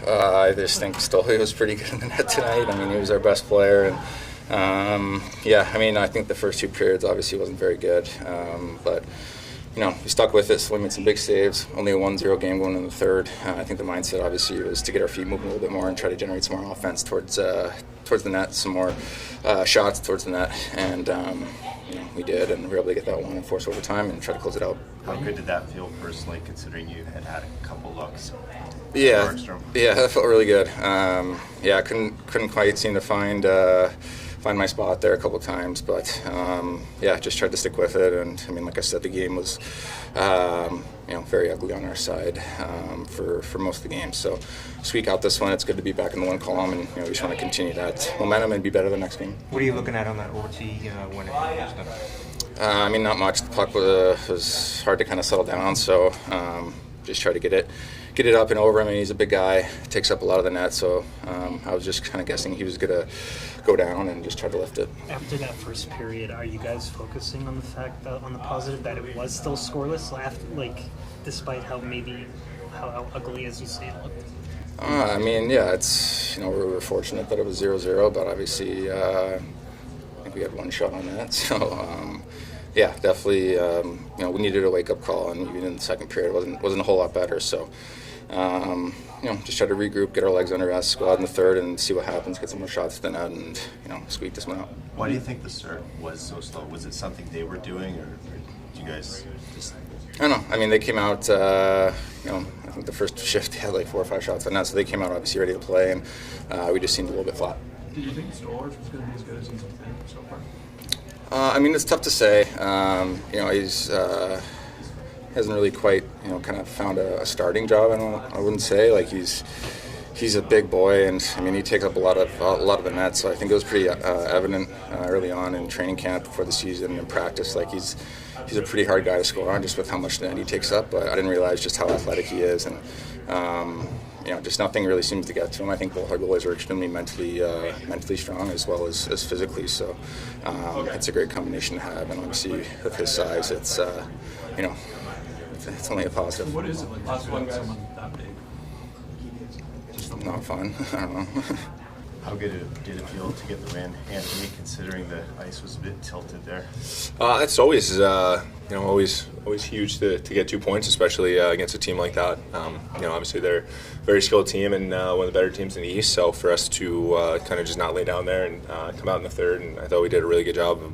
I just think Stolarz was pretty good in the net tonight. I mean, he was our best player, and I think the first two periods obviously wasn't very good, but we stuck with it, so we made some big saves. Only a 1-0 game going in the third. I think the mindset obviously was to get our feet moving a little bit more and try to generate some more offense towards the net, some more shots towards the net, and we did, and we were able to get that one and force overtime and try to close it out. How good did that feel personally, considering you had a couple looks? Yeah, that felt really good. I couldn't quite seem to find my spot there a couple of times, but just tried to stick with it. And I mean, like I said, the game was very ugly on our side for most of the game. So squeak out this one. It's good to be back in the one column, and we just want to continue that momentum and be better the next game. What are you looking at on that OT winner? Not much. The puck was hard to kind of settle down, so just try to get it up and over. I mean, he's a big guy, takes up a lot of the net, so I was just kind of guessing he was going to go down and just try to lift it. After that first period, are you guys focusing on the fact that, on the positive, that it was still scoreless, despite how ugly, as you say, it looked? It's we were fortunate that it was 0-0, but obviously I think we had one shot on that, so. Definitely. We needed a wake-up call, and even in the second period, wasn't a whole lot better. So, just try to regroup, get our legs under us, go out in the third, and see what happens. Get some more shots to the net, and squeak this one out. Why do you think the start was so slow? Was it something they were doing, or did you guys just? I don't know. I mean, they came out. I think the first shift they had like 4 or 5 shots on net, so they came out obviously ready to play, and we just seemed a little bit flat. Do you think Stolarz was going to be as good as he's been so far? It's tough to say. He's hasn't really quite, kind of found a starting job. I wouldn't say he's a big boy, and I mean he takes up a lot of the net. So I think it was pretty evident early on in training camp before the season and practice. Like he's a pretty hard guy to score on, just with how much net he takes up. But I didn't realize just how athletic he is, and just nothing really seems to get to him. I think both our goalies are extremely mentally strong as well as physically. So it's a great combination to have, and obviously with his size, it's it's only a positive. What is it like to have someone that big? Just not fun. I don't know. How good did it feel to get the win, Anthony, considering the ice was a bit tilted there? It's always always huge to get 2 points, especially against a team like that. Obviously they're a very skilled team and one of the better teams in the East. So for us to kind of just not lay down there and come out in the third, and I thought we did a really good job of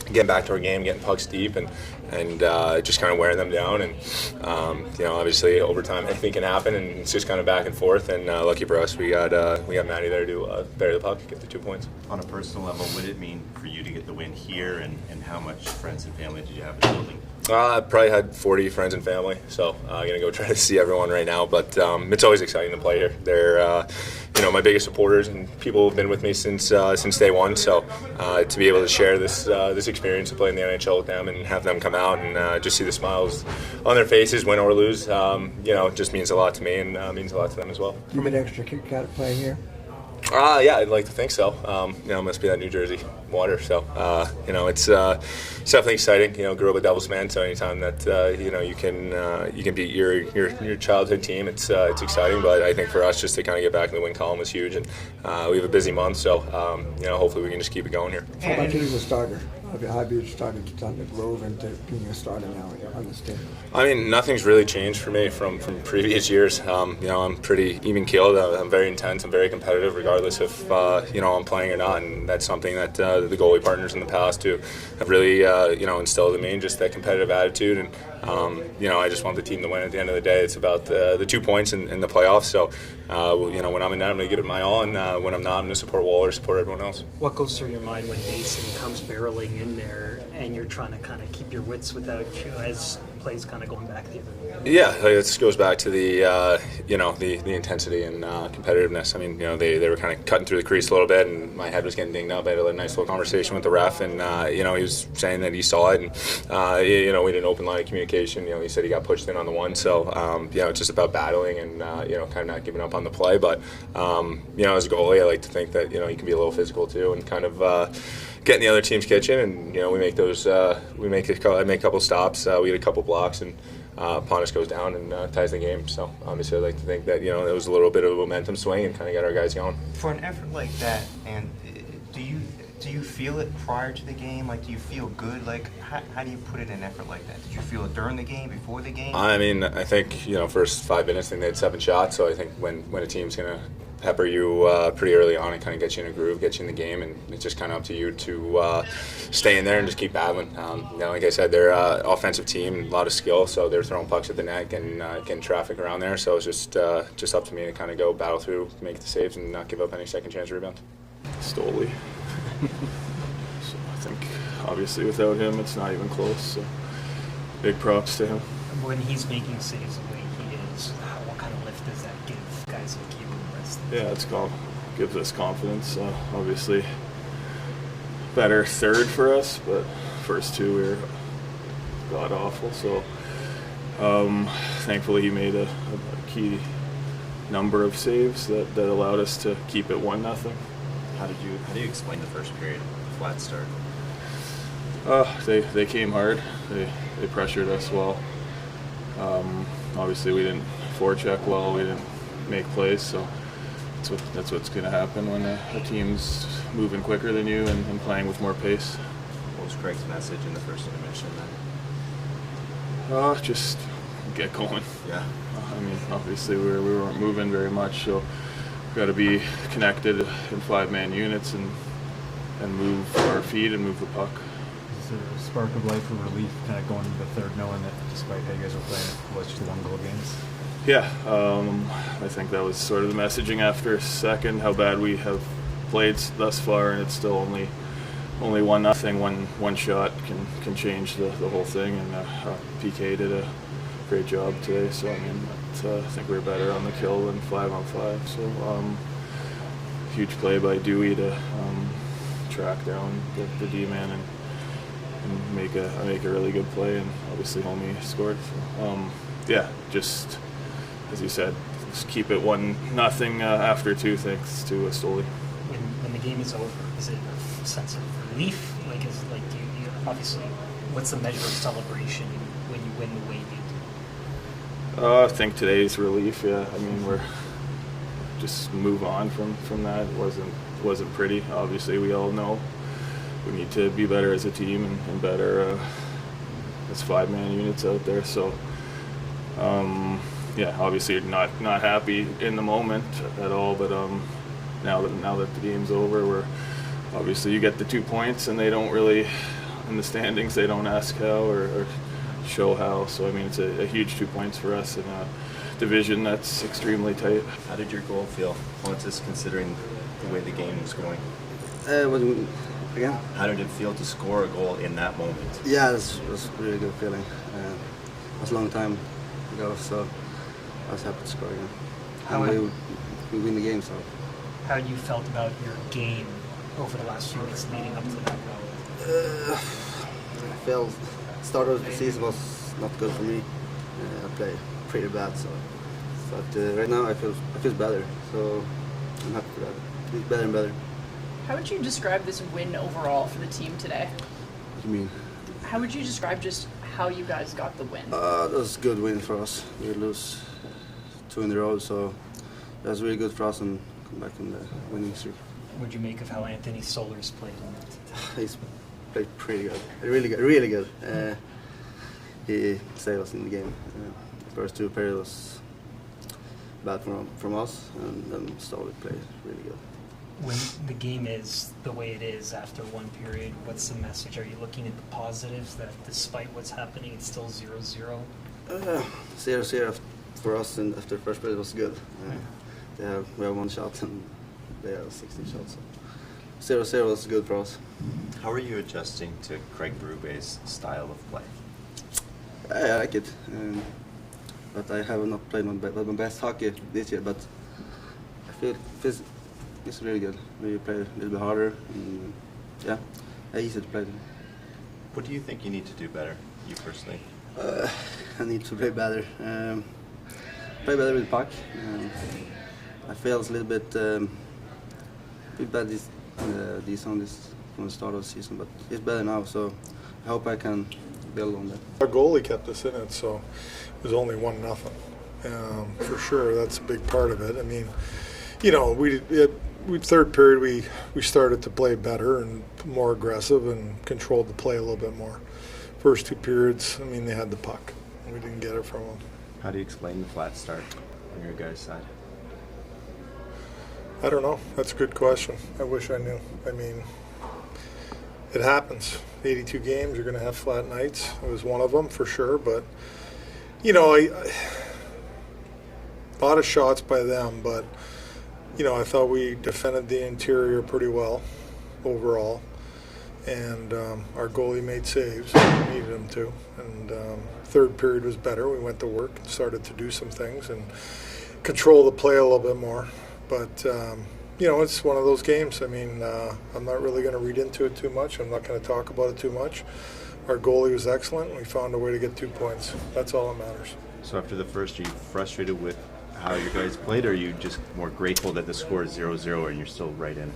getting back to our game, getting pucks deep, and just kind of wearing them down. And obviously overtime anything can happen, and it's just kind of back and forth. And lucky for us, we got Matty there to bury the puck, get the 2 points. On a personal level, what did it mean for you to get the win here, and how much friends and family did you have in the building? I probably had 40 friends and family, so I'm going to go try to see everyone right now. But it's always exciting to play here. They're my biggest supporters, and people who have been with me since day one. So to be able to share this experience of playing the NHL with them and have them come out and just see the smiles on their faces, win or lose, it just means a lot to me and means a lot to them as well. You get an extra kick out of playing here? I'd like to think so. It must be that New Jersey water. So, it's definitely exciting. Grew up a Devils fan, so anytime that you can beat your childhood team, it's exciting. But I think for us, just to kind of get back in the win column was huge, and we have a busy month, so hopefully we can just keep it going here. How about you as a starter? How have you started to turn the Grove into being a starter now on this team? I mean, nothing's really changed for me from previous years. I'm pretty even-keeled. I'm very intense. I'm very competitive, regardless if I'm playing or not. And that's something that the goalie partners in the past who have really instilled in me, just that competitive attitude. And I just want the team to win. At the end of the day, it's about the 2 points in the playoffs. So when I'm in that, I'm going to give it my all, and when I'm not, I'm going to support Waller, support everyone else. What goes through your mind when Mason comes barreling in there and you're trying to kind of keep your wits without you as plays kind of going back the other way? Yeah, this goes back to the intensity and competitiveness. I mean, they were kind of cutting through the crease a little bit, and my head was getting dinged up. I had a nice little conversation with the ref, and he was saying that he saw it, and we had an open line of communication. He said he got pushed in on the one, so it's just about battling and kind of not giving up on the play. But as a goalie, I like to think that you can be a little physical too, and kind of get in the other team's kitchen, and we make those. I make a couple stops. We had a couple blocks, and Pontus goes down and ties the game. So obviously I'd like to think that, you know, it was a little bit of a momentum swing and kind of got our guys going. For an effort like that, and do you feel it prior to the game? Like, do you feel good? Like, how do you put in an effort like that? Did you feel it during the game, before the game? I mean, I think, you know, first 5 minutes, I think they had 7 shots. So I think when a team's going to pepper you pretty early on and kind of get you in a groove, get you in the game, and it's just kind of up to you to stay in there and just keep battling. You know, like I said, they're an offensive team, a lot of skill, so they're throwing pucks at the net and getting traffic around there. So it's just up to me to kind of go battle through, make the saves, and not give up any second chance rebounds. Stoli. So I think obviously without him, it's not even close. So big props to him. When he's making saves the way he is, what kind of lift does that give guys like you and the rest? Yeah, gives us confidence. Obviously, better third for us, but first 2 we were god awful. So thankfully he made a key number of saves that allowed us to keep it 1-0. How do you explain the first period, flat start? They came hard. They pressured us well. Obviously we didn't forecheck well. We didn't make plays, so that's what's going to happen when a team's moving quicker than you and playing with more pace. What was Craig's message in the first intermission then? Just get going. Yeah. I mean, obviously we weren't moving very much, so we've got to be connected in 5-man units and move our feet and move the puck. Is there a spark of life or relief kind of going into the third, knowing that despite how you guys were playing, it was just 1-goal games? Yeah, I think that was sort of the messaging after second, how bad we have played thus far, and it's still only 1-0. One shot can change the whole thing, and PK did a great job today. So I mean, I think we were better on the kill than 5-on-5. So huge play by Dewey to track down the D-man and make a really good play, and obviously Homie scored. So, yeah, just as you said, just keep it 1-0 after 2 thanks to Stoli. When the game is over, is it a sense of relief? Like, do you obviously, what's the measure of celebration when you win the way you do? I think today's relief. Yeah, I mean we're just move on from that. It wasn't pretty. Obviously, we all know we need to be better as a team and better as 5-man units out there. So. Yeah, obviously you're not happy in the moment at all, but now that the game's over, we're obviously you get the 2 points, and they don't really in the standings they don't ask how or show how. So I mean it's a huge 2 points for us in a division that's extremely tight. How did your goal feel, Pontus, considering the way the game was going? Again? How did it feel to score a goal in that moment? Yeah, it was a really good feeling. It was a long time ago, so I was happy to score again. And we win the game, so. How you felt about your game over the last few weeks leading up to that goal? I felt start of the season was not good for me. I played pretty bad, so. But right now I feel better, so I'm happy for that. It's better and better. How would you describe this win overall for the team today? What do you mean? How would you describe just how you guys got the win? That was a good win for us. We lose 2 in a row, so that was really good for us and come back in the winning streak. What did you make of how Anthony Stolarz played? He's played pretty good, really good. He saved us in the game. The first 2 periods was bad from us, and then Stolarz played really good. When the game is the way it is after one period, what's the message? Are you looking at the positives that despite what's happening, it's still 0-0? 0-0 for us, and after the first period was good. We have 1 shot and they have 16 shots. So 0-0 was good for us. How are you adjusting to Craig Berube's style of play? I like it, but I have not played my best hockey this year. But I feel it's really good. We play a little bit harder, and yeah, easy to play. What do you think you need to do better, you personally? I need to play better. Play better with the puck. I feel it's a little bit bad this from the start of the season, but it's better now. So I hope I can build on that. Our goalie kept us in it, so it was only 1-0. For sure, that's a big part of it. I mean, you know, we third period we started to play better and more aggressive and controlled the play a little bit more. First 2 periods, I mean, they had the puck. We didn't get it from them. How do you explain the flat start on your guys' side? I don't know. That's a good question. I wish I knew. I mean, it happens. 82 games, you're going to have flat nights. It was one of them for sure. But, you know, a lot of shots by them. But, you know, I thought we defended the interior pretty well overall. And our goalie made saves. We needed him to. And third period was better. We went to work and started to do some things and control the play a little bit more. But, you know, it's one of those games. I mean, I'm not really going to read into it too much. I'm not going to talk about it too much. Our goalie was excellent. We found a way to get 2 points. That's all that matters. So after the first, are you frustrated with how you guys played, or are you just more grateful that the score is 0-0 and you're still right in?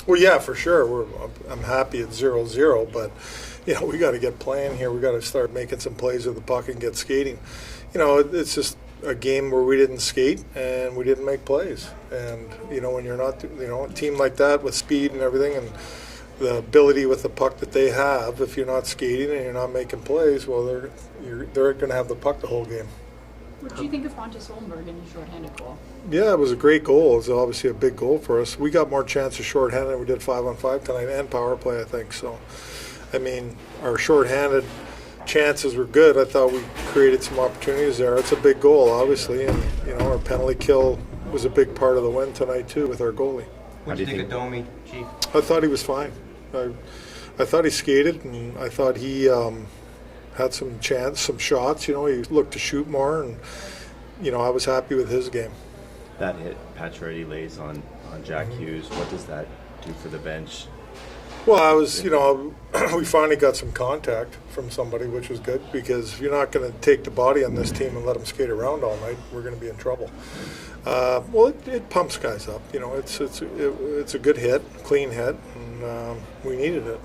Well, yeah, for sure. I'm happy it's 0-0, but, you know, we got to get playing here. We got to start making some plays with the puck and get skating. You know, it's just a game where we didn't skate and we didn't make plays. And, you know, when you're not, you know, a team like that with speed and everything and the ability with the puck that they have, if you're not skating and you're not making plays, well, they're going to have the puck the whole game. What did you think of Pontus Holmberg in his shorthanded goal? Yeah, it was a great goal. It was obviously a big goal for us. We got more chances shorthanded than we did 5-on-5 tonight and power play, I think. So, I mean, our shorthanded chances were good. I thought we created some opportunities there. It's a big goal, obviously, and, you know, our penalty kill was a big part of the win tonight, too, with our goalie. What do you think of Domi, Chief? I thought he was fine. I thought he skated, and I thought he had some shots. You know, he looked to shoot more, and, you know, I was happy with his game. That hit Pacioretty lays on Jack Hughes, what does that do for the bench? Well, you know, we finally got some contact from somebody, which was good, because if you're not going to take the body on this team and let them skate around all night, we're going to be in trouble. Well, it pumps guys up. You know, it's a good hit, clean hit, and we needed it.